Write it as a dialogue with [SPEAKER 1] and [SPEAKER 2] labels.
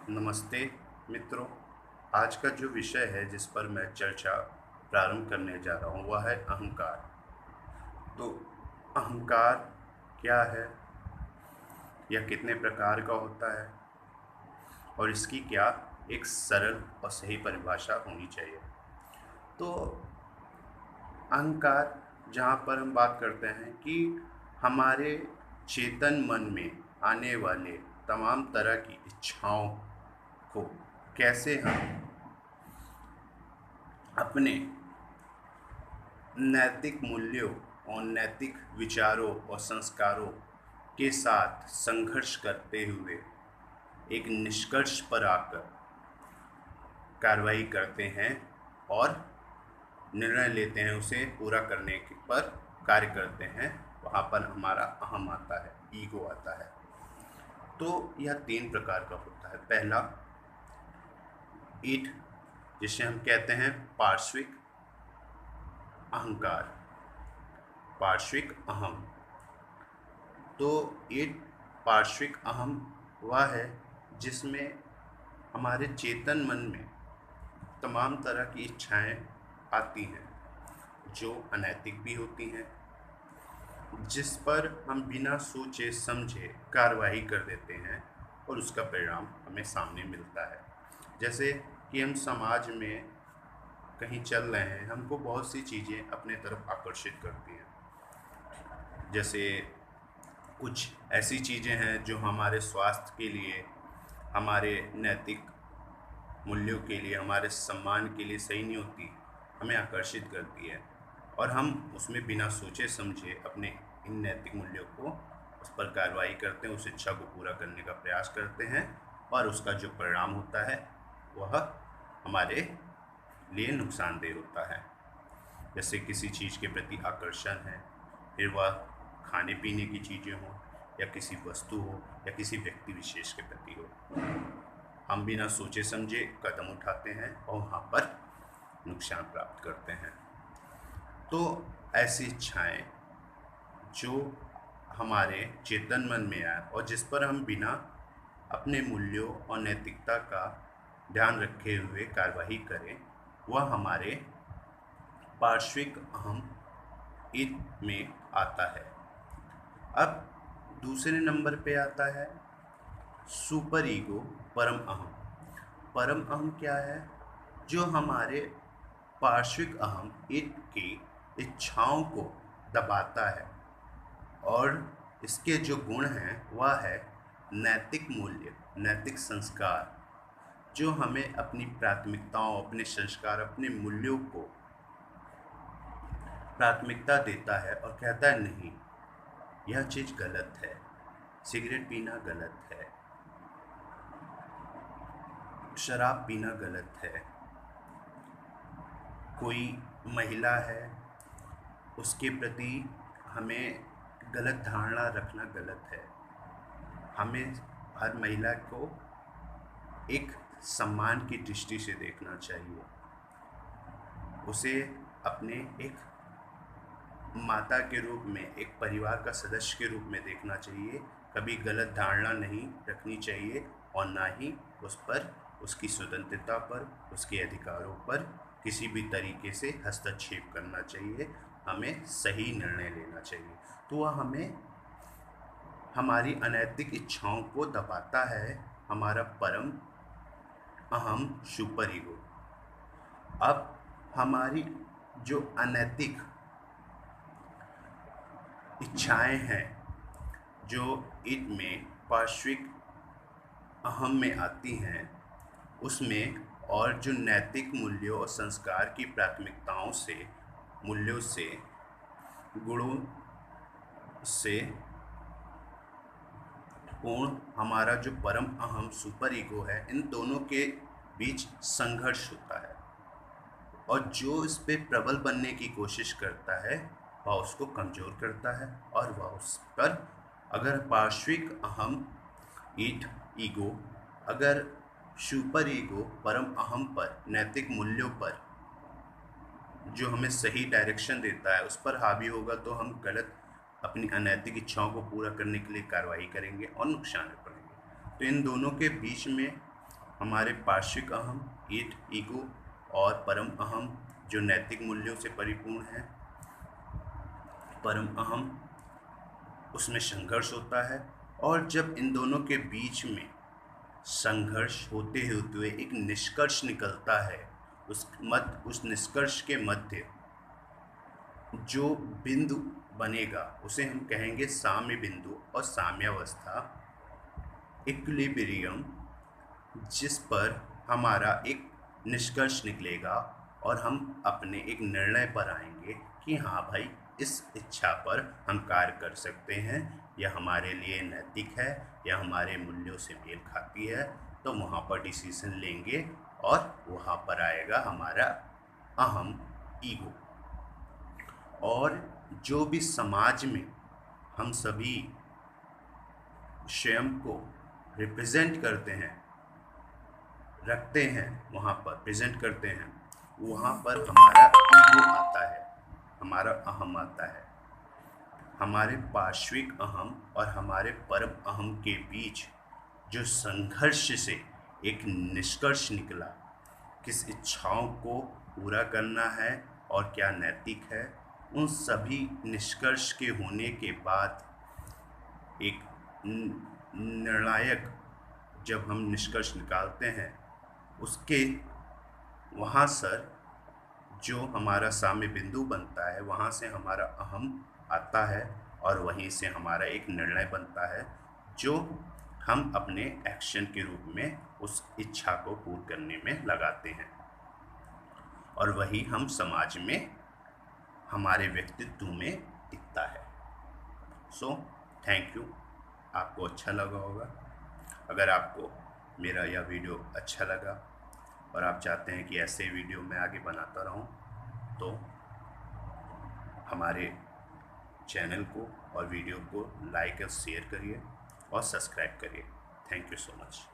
[SPEAKER 1] नमस्ते मित्रों। आज का जो विषय है जिस पर मैं चर्चा प्रारंभ करने जा रहा हूँ वह है अहंकार। तो अहंकार क्या है, यह कितने प्रकार का होता है और इसकी क्या एक सरल और सही परिभाषा होनी चाहिए। तो अहंकार जहाँ पर हम बात करते हैं कि हमारे चेतन मन में आने वाले तमाम तरह की इच्छाओं को कैसे हम अपने नैतिक मूल्यों और नैतिक विचारों और संस्कारों के साथ संघर्ष करते हुए एक निष्कर्ष पर आकर कार्रवाई करते हैं और निर्णय लेते हैं, उसे पूरा करने पर कार्य करते हैं। वहाँ पर हमारा अहम आता है, ईगो आता है। तो यह 3 प्रकार का होता है। पहला ईट, जिसे हम कहते हैं पार्श्विक अहंकार, पार्श्विक अहम। तो एक पार्श्विक अहम वह है जिसमें हमारे चेतन मन में तमाम तरह की इच्छाएं आती हैं जो अनैतिक भी होती हैं, जिस पर हम बिना सोचे समझे कार्रवाई कर देते हैं और उसका परिणाम हमें सामने मिलता है। जैसे कि हम समाज में कहीं चल रहे हैं, हमको बहुत सी चीज़ें अपने तरफ आकर्षित करती हैं। जैसे कुछ ऐसी चीज़ें हैं जो हमारे स्वास्थ्य के लिए, हमारे नैतिक मूल्यों के लिए, हमारे सम्मान के लिए सही नहीं होती, हमें आकर्षित करती है और हम उसमें बिना सोचे समझे अपने इन नैतिक मूल्यों को उस पर कार्रवाई करते हैं, उस इच्छा को पूरा करने का प्रयास करते हैं और उसका जो परिणाम होता है वह हमारे लिए नुकसानदेह होता है। जैसे किसी चीज़ के प्रति आकर्षण है, फिर वह खाने पीने की चीज़ें हों या किसी वस्तु हो या किसी व्यक्ति विशेष के प्रति हो, हम बिना सोचे समझे कदम उठाते हैं और वहाँ पर नुकसान प्राप्त करते हैं। तो ऐसी इच्छाएं जो हमारे चेतन मन में आए और जिस पर हम बिना अपने मूल्यों और नैतिकता का ध्यान रखे हुए कार्रवाई करें, वह हमारे पार्श्विक अहम ईद में आता है। अब दूसरे नंबर पे आता है सुपर ईगो, परम अहम। परम अहम क्या है? जो हमारे पार्श्विक अहम ईद की इच्छाओं को दबाता है और इसके जो गुण हैं वह है नैतिक मूल्य, नैतिक संस्कार, जो हमें अपनी प्राथमिकताओं, अपने संस्कार, अपने मूल्यों को प्राथमिकता देता है और कहता है नहीं, यह चीज़ गलत है, सिगरेट पीना गलत है, शराब पीना गलत है, कोई महिला है उसके प्रति हमें गलत धारणा रखना गलत है। हमें हर महिला को एक सम्मान की दृष्टि से देखना चाहिए, उसे अपने एक माता के रूप में, एक परिवार का सदस्य के रूप में देखना चाहिए। कभी गलत धारणा नहीं रखनी चाहिए और ना ही उस पर, उसकी स्वतंत्रता पर, उसके अधिकारों पर किसी भी तरीके से हस्तक्षेप करना चाहिए। हमें सही निर्णय लेना चाहिए। तो वह हमें हमारी अनैतिक इच्छाओं को दबाता है, हमारा परम अहम सुपर ईगो। अब हमारी जो अनैतिक इच्छाएं हैं जो ईद में पार्श्विक अहम में आती हैं, उसमें और जो नैतिक मूल्यों और संस्कार की प्राथमिकताओं से, मूल्यों से, गुणों से पूर्ण हमारा जो परम अहम सुपर ईगो है, इन दोनों के बीच संघर्ष होता है और जो इस पे प्रबल बनने की कोशिश करता है वह उसको कमज़ोर करता है और वह उस पर, अगर पार्श्विक अहम ईगो अगर सुपर ईगो परम अहम पर, नैतिक मूल्यों पर जो हमें सही डायरेक्शन देता है उस पर हावी होगा, तो हम गलत अपनी अनैतिक इच्छाओं को पूरा करने के लिए कार्रवाई करेंगे और नुकसान में पड़ेंगे। तो इन दोनों के बीच में हमारे पार्श्विक अहम, ईट, ईगो और परम अहम जो नैतिक मूल्यों से परिपूर्ण है। परम अहम, उसमें संघर्ष होता है, और जब इन दोनों के बीच में संघर्ष होते हुए एक निष्कर्ष निकलता है, उस निष्कर्ष के मध्य जो बिंदु बनेगा उसे हम कहेंगे साम्य बिंदु और साम्यावस्था, इक्विलिब्रियम, जिस पर हमारा एक निष्कर्ष निकलेगा और हम अपने एक निर्णय पर आएंगे कि हाँ भाई, इस इच्छा पर हम कार्य कर सकते हैं, यह हमारे लिए नैतिक है, यह हमारे मूल्यों से मेल खाती है, तो वहाँ पर डिसीजन लेंगे और वहाँ पर आएगा हमारा अहम, ईगो। और जो भी समाज में हम सभी स्वयं को रिप्रेजेंट करते हैं, रखते हैं, वहाँ पर प्रेजेंट करते हैं, वहाँ पर हमारा ईगो आता है, हमारा अहम आता है। हमारे पार्श्विक अहम और हमारे परम अहम के बीच जो संघर्ष से एक निष्कर्ष निकला, किस इच्छाओं को पूरा करना है और क्या नैतिक है, उन सभी निष्कर्ष के होने के बाद एक निर्णायक, जब हम निष्कर्ष निकालते हैं, उसके वहाँ सर जो हमारा साम्य बिंदु बनता है, वहाँ से हमारा अहम आता है और वहीं से हमारा एक निर्णय बनता है जो हम अपने एक्शन के रूप में उस इच्छा को पूर्ण करने में लगाते हैं, और वही हम समाज में हमारे व्यक्तित्व में दिखता है। So thank you. आपको अच्छा लगा होगा। अगर आपको मेरा यह वीडियो अच्छा लगा और आप चाहते हैं कि ऐसे वीडियो मैं आगे बनाता रहूं, तो हमारे चैनल को और वीडियो को लाइक और शेयर करिए और सब्सक्राइब करिए। Thank you so much.